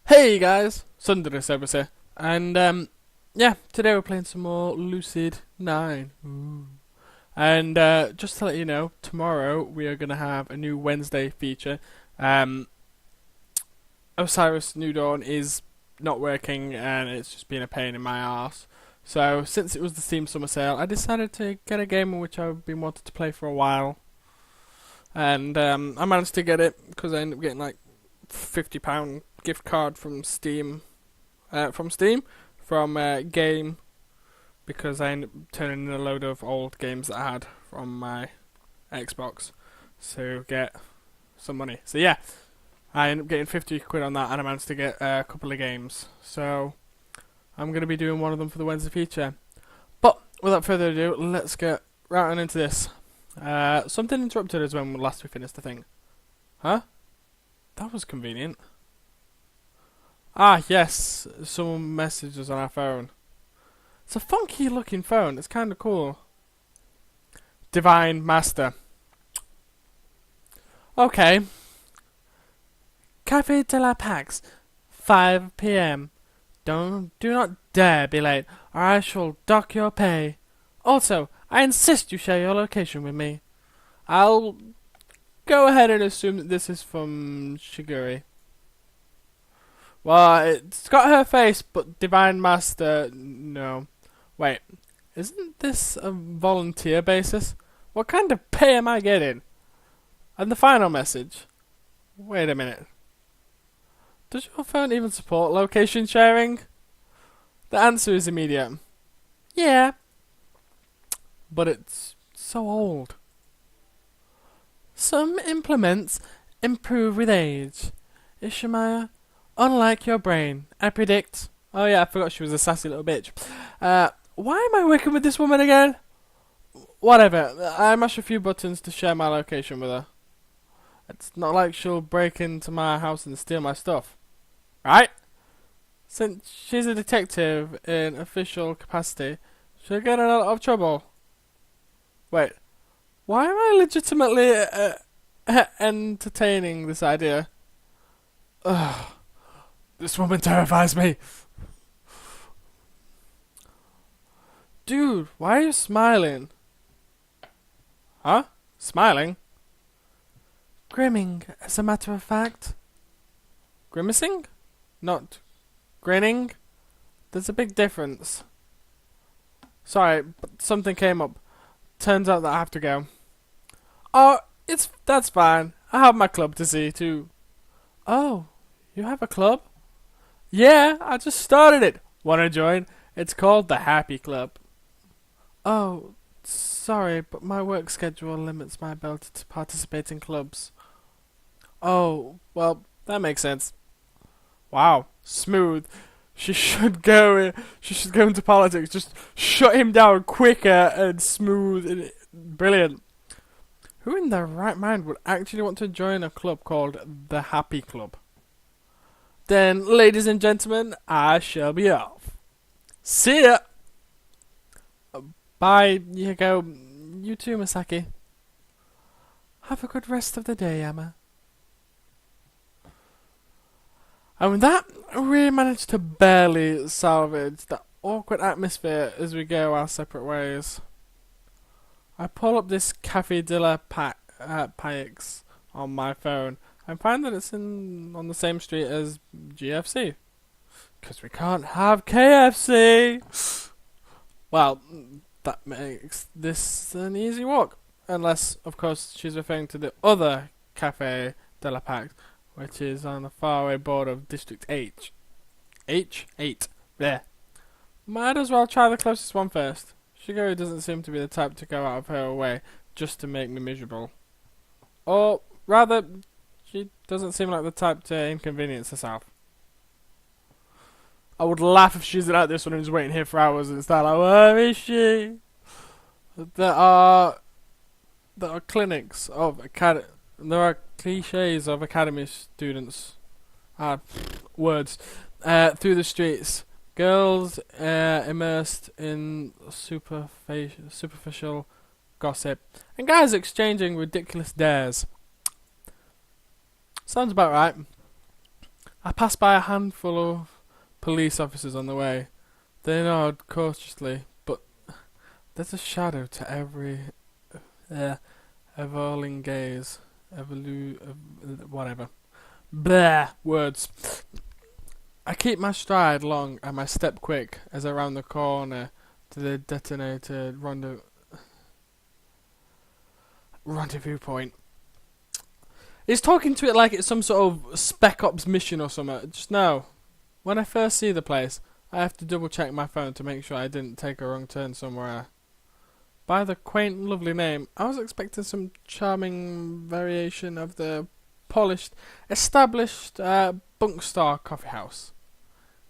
Hey guys, Sunderus here, and yeah, today we're playing some more Lucid 9. Ooh. And just to let you know, tomorrow we are gonna have a new Wednesday feature. Um, Osiris New Dawn is not working, and it's just been a pain in my arse. So since it was the Steam Summer Sale, I decided to get a game in which I've been wanting to play for a while, and I managed to get it because I ended up getting like £50 gift card from Steam, from Game, because I ended up turning in a load of old games that I had from my Xbox to get some money. So yeah, I ended up getting 50 quid on that, and I managed to get a couple of games. So I'm going to be doing one of them for the Wednesday feature. But without further ado, let's get right on into this. Something interrupted us when last we finished the thing. Huh? That was convenient. Ah, yes, someone messaged us on our phone. It's a funky looking phone, it's kinda cool. Divine Master. Okay. Cafe de la Pax, 5 p.m. Do not dare be late, or I shall dock your pay. Also, I insist you share your location with me. I'll go ahead and assume that this is from Shiguri. Well, it's got her face, but Divine Master, no. Wait, isn't this a volunteer basis? What kind of pay am I getting? And the final message. Wait a minute. Does your phone even support location sharing? The answer is immediate. Yeah, but it's so old. Some implements improve with age. Ishimaya, unlike your brain, I predict. Oh yeah, I forgot she was a sassy little bitch. Why am I working with this woman again? Whatever, I mash a few buttons to share my location with her. It's not like she'll break into my house and steal my stuff. Right? Since she's a detective in official capacity, she'll get in a lot of trouble. Wait, why am I legitimately entertaining this idea? Ugh, this woman terrifies me. Dude, why are you smiling? Huh? Smiling? Grimming, as a matter of fact. Grimacing? Not grinning? There's a big difference. Sorry, but something came up. Turns out that I have to go. Oh, that's fine. I have my club to see too. Oh, you have a club? Yeah, I just started it. Wanna join? It's called the Happy Club. Oh, sorry, but my work schedule limits my ability to participate in clubs. Oh, well, that makes sense. Wow, smooth. She should go into politics. Just shut him down quicker and smooth and brilliant. Who in their right mind would actually want to join a club called the Happy Club? Then, ladies and gentlemen, I shall be off. See ya! Bye, you go. You too, Masaki. Have a good rest of the day, Emma. And with that, we managed to barely salvage that awkward atmosphere as we go our separate ways. I pull up this Cafe de la Paix on my phone and find that it's on the same street as GFC. Because we can't have KFC! Well, that makes this an easy walk. Unless, of course, she's referring to the other Cafe de la Paix, which is on the faraway border of District H. H8. There. Might as well try the closest one first. Shigori doesn't seem to be the type to go out of her way just to make me miserable. Or, rather, she doesn't seem like the type to inconvenience herself. I would laugh if she's like this one who's waiting here for hours and start like, where is she? There are clinics of there are cliches of academy students. Words. Through the streets. Girls immersed in superficial gossip. And guys exchanging ridiculous dares. Sounds about right. I pass by a handful of police officers on the way. They nod cautiously, but there's a shadow to every evolving gaze. Whatever. Blah! Words. I keep my stride long and my step quick as I round the corner to the detonated rendezvous point. He's talking to it like it's some sort of Spec Ops mission or something. Just know, when I first see the place, I have to double check my phone to make sure I didn't take a wrong turn somewhere. By the quaint, lovely name, I was expecting some charming variation of the polished, established Bunk Star coffee house.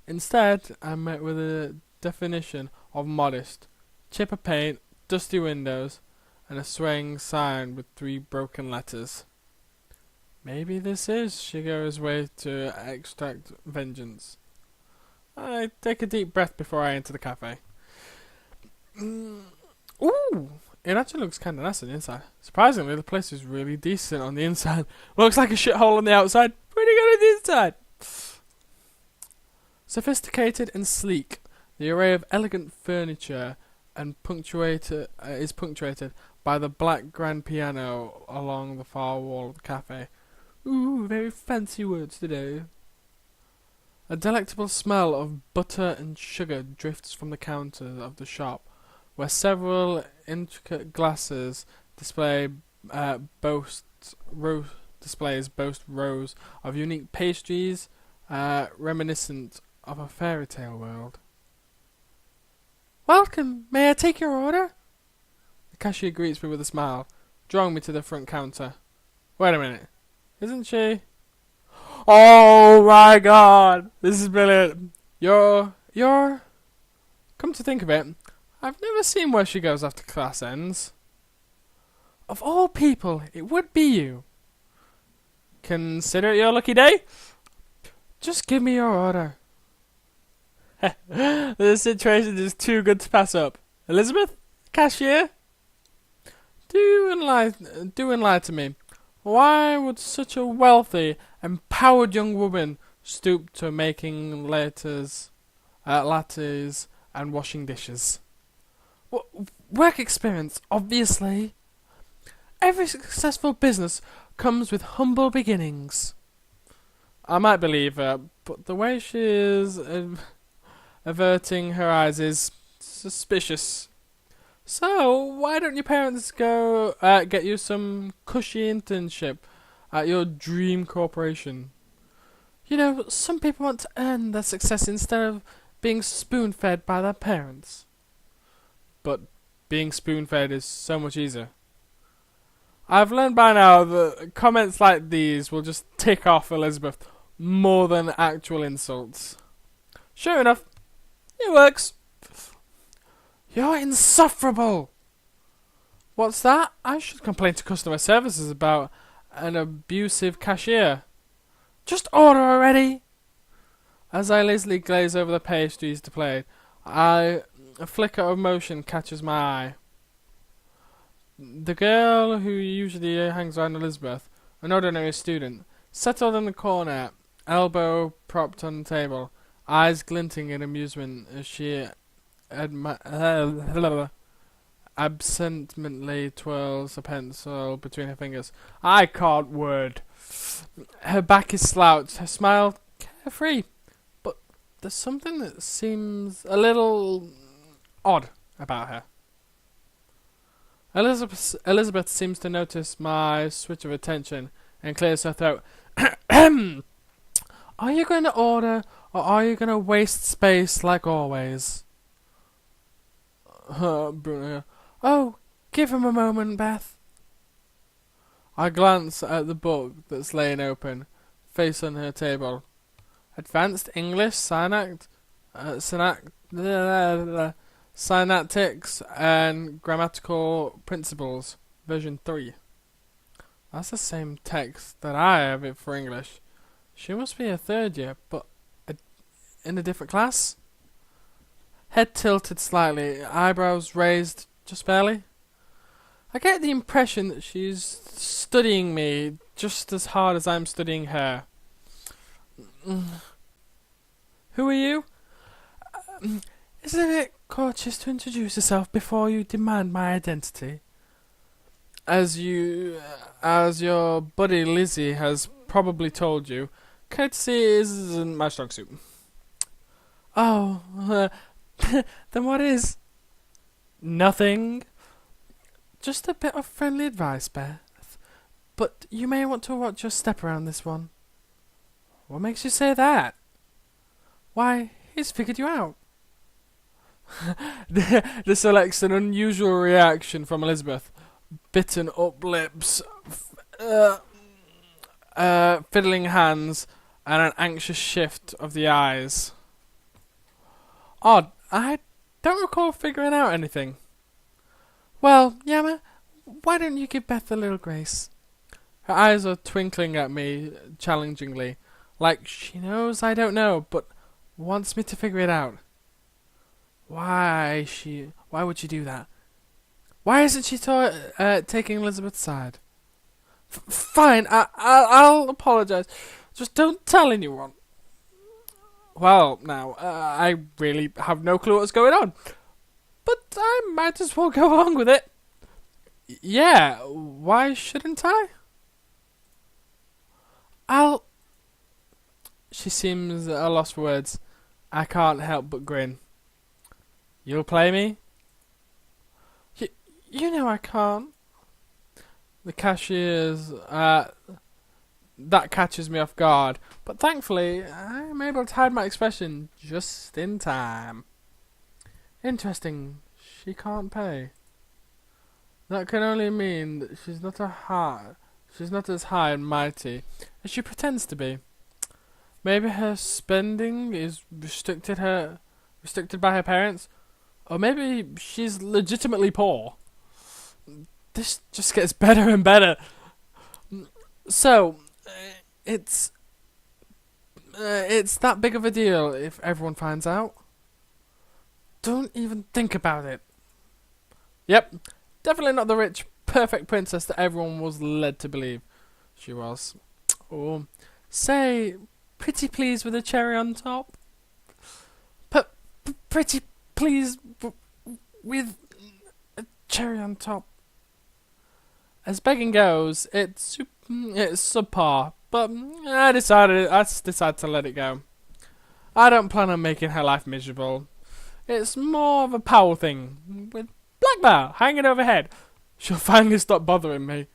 Instead, I met with a definition of modest: chip of paint, dusty windows, and a swaying sign with 3 broken letters. Maybe this is Shigeru's way to extract vengeance. I take a deep breath before I enter the cafe. Ooh! It actually looks kinda nice on the inside. Surprisingly, the place is really decent on the inside. Looks like a shithole on the outside. Pretty good on the inside. Sophisticated and sleek, the array of elegant furniture and is punctuated by the black grand piano along the far wall of the cafe. Ooh, very fancy words today. A delectable smell of butter and sugar drifts from the counter of the shop, where several intricate glasses boast rows of unique pastries, reminiscent of a fairy tale world. Welcome, may I take your order? The cashier greets me with a smile, drawing me to the front counter. Wait a minute, isn't she? Oh my god, this is brilliant. You're... Come to think of it, I've never seen where she goes after class ends. Of all people, it would be you. Consider it your lucky day. Just give me your order. The situation is too good to pass up. Elizabeth? Cashier? Do enlighten me. Why would such a wealthy, empowered young woman stoop to making lattes and washing dishes? Work experience, obviously. Every successful business comes with humble beginnings. I might believe her, but the way she is averting her eyes is suspicious. So, why don't your parents go get you some cushy internship at your dream corporation? You know, some people want to earn their success instead of being spoon-fed by their parents. But being spoon-fed is so much easier. I've learned by now that comments like these will just tick off Elizabeth more than actual insults. Sure enough, it works. You're insufferable! What's that? I should complain to customer services about an abusive cashier. Just order already! As I lazily glaze over the pastries displayed, a flicker of motion catches my eye. The girl who usually hangs around Elizabeth, an ordinary student, settled in the corner, elbow propped on the table, eyes glinting in amusement as she absently twirls a pencil between her fingers. I can't word. Her back is slouched, her smile carefree, but there's something that seems a little odd about her. Elizabeth seems to notice my switch of attention and clears her throat. Are you going to order, or are you going to waste space like always? Bruno. Oh, give him a moment, Beth. I glance at the book that's laying open, face on her table. Advanced English Synaptics and Grammatical Principles, version 3. That's the same text that I have it for English. She must be a third year, but in a different class? Head tilted slightly, eyebrows raised just barely. I get the impression that she's studying me just as hard as I'm studying her. Who are you? Isn't it courteous to introduce yourself before you demand my identity? As your buddy Lizzie has probably told you, courtesy isn't my strong suit. Oh, then what is? Nothing. Just a bit of friendly advice, Beth. But you may want to watch your step around this one. What makes you say that? Why, he's figured you out. This selects an unusual reaction from Elizabeth. Bitten up lips, fiddling hands, and an anxious shift of the eyes. Odd, I don't recall figuring out anything. Well, Yama, why don't you give Beth a little grace? Her eyes are twinkling at me challengingly, like she knows I don't know, but wants me to figure it out. Why would she do that? Why isn't she taking Elizabeth's side? Fine, I'll apologise. Just don't tell anyone. Well, now, I really have no clue what's going on. But I might as well go along with it. Yeah, why shouldn't I? She seems at a loss for words. I can't help but grin. You'll play me? You know I can't. The cashier's, that catches me off guard, but thankfully I'm able to hide my expression just in time. Interesting, she can't pay. That can only mean that she's not as high and mighty as she pretends to be. Maybe her spending is restricted by her parents, or maybe she's legitimately poor. This just gets better and better. So, it's that big of a deal if everyone finds out? Don't even think about it. Yep, definitely not the rich, perfect princess that everyone was led to believe she was. Or, say, pretty please with a cherry on top. Pretty please with a cherry on top. As begging goes, it's subpar, but I decided to let it go. I don't plan on making her life miserable. It's more of a power thing. With blackmail hanging overhead, she'll finally stop bothering me.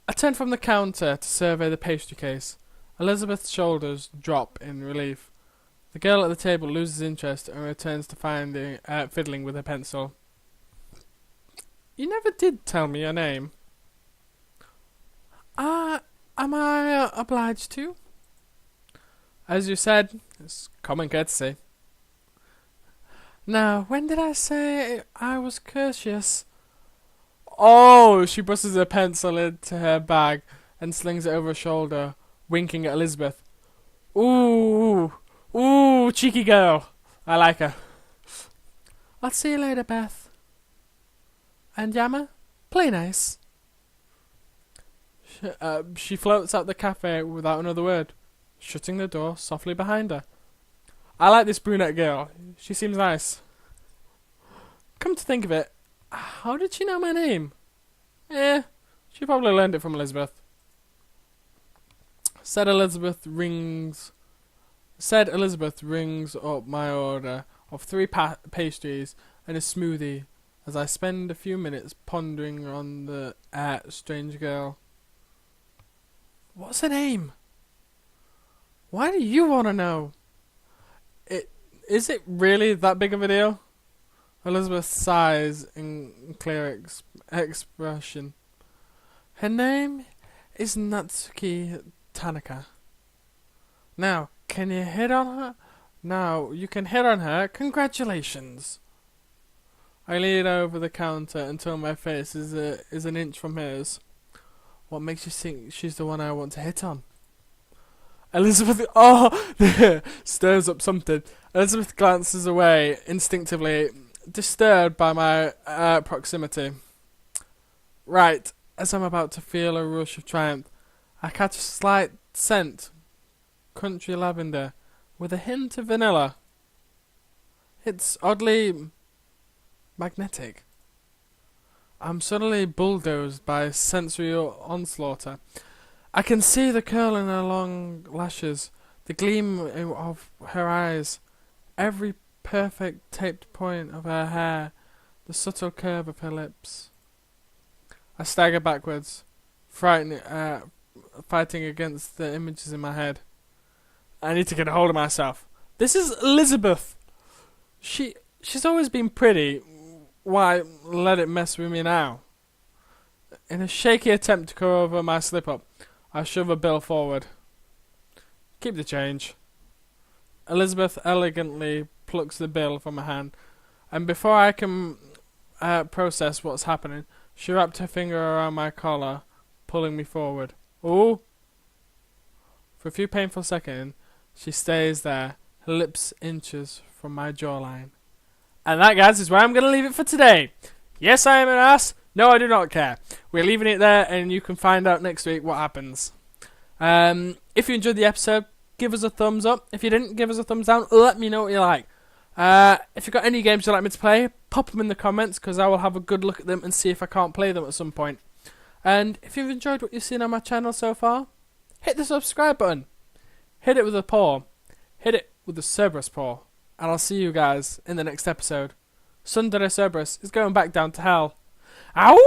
I turn from the counter to survey the pastry case. Elizabeth's shoulders drop in relief. The girl at the table loses interest and returns to fiddling with her pencil. You never did tell me your name. Am I obliged to? As you said, it's common courtesy. Now, when did I say I was courteous? Oh, she brushes her pencil into her bag and slings it over her shoulder, winking at Elizabeth. Ooh, cheeky girl. I like her. I'll see you later, Beth. And Yama, play nice. She floats out the cafe without another word, shutting the door softly behind her. I like this brunette girl. She seems nice. Come to think of it, how did she know my name? She probably learned it from Elizabeth. Said Elizabeth rings up my order of 3 pastries and a smoothie as I spend a few minutes pondering on the strange girl. What's her name? Why do you want to know? Is it really that big of a deal? Elizabeth sighs in clear expression. Her name is Natsuki Tanaka. Now, can you hit on her? Now, you can hit on her. Congratulations. I lean over the counter until my face is an inch from hers. What makes you think she's the one I want to hit on? Elizabeth, stirs up something. Elizabeth glances away instinctively, disturbed by my proximity. Right, as I'm about to feel a rush of triumph, I catch a slight scent, country lavender, with a hint of vanilla. It's oddly magnetic. I'm suddenly bulldozed by sensory onslaught. I can see the curl in her long lashes, the gleam of her eyes, every perfect taped point of her hair, the subtle curve of her lips. I stagger backwards, fighting against the images in my head. I need to get a hold of myself. This is Elizabeth. She's always been pretty. Why let it mess with me now? In a shaky attempt to cover over my slip-up, I shove a bill forward. Keep the change. Elizabeth elegantly plucks the bill from my hand, and before I can process what's happening, she wrapped her finger around my collar, pulling me forward. Ooh! For a few painful seconds, she stays there, her lips inches from my jawline. And that, guys, is where I'm going to leave it for today. Yes, I am an ass. No, I do not care. We're leaving it there, and you can find out next week what happens. If you enjoyed the episode, give us a thumbs up. If you didn't, give us a thumbs down. Let me know what you like. If you've got any games you'd like me to play, pop them in the comments, because I will have a good look at them and see if I can't play them at some point. And if you've enjoyed what you've seen on my channel so far, hit the subscribe button. Hit it with a paw. Hit it with the Cerberus paw. And I'll see you guys in the next episode. Sundere Cerberus is going back down to hell. Ow!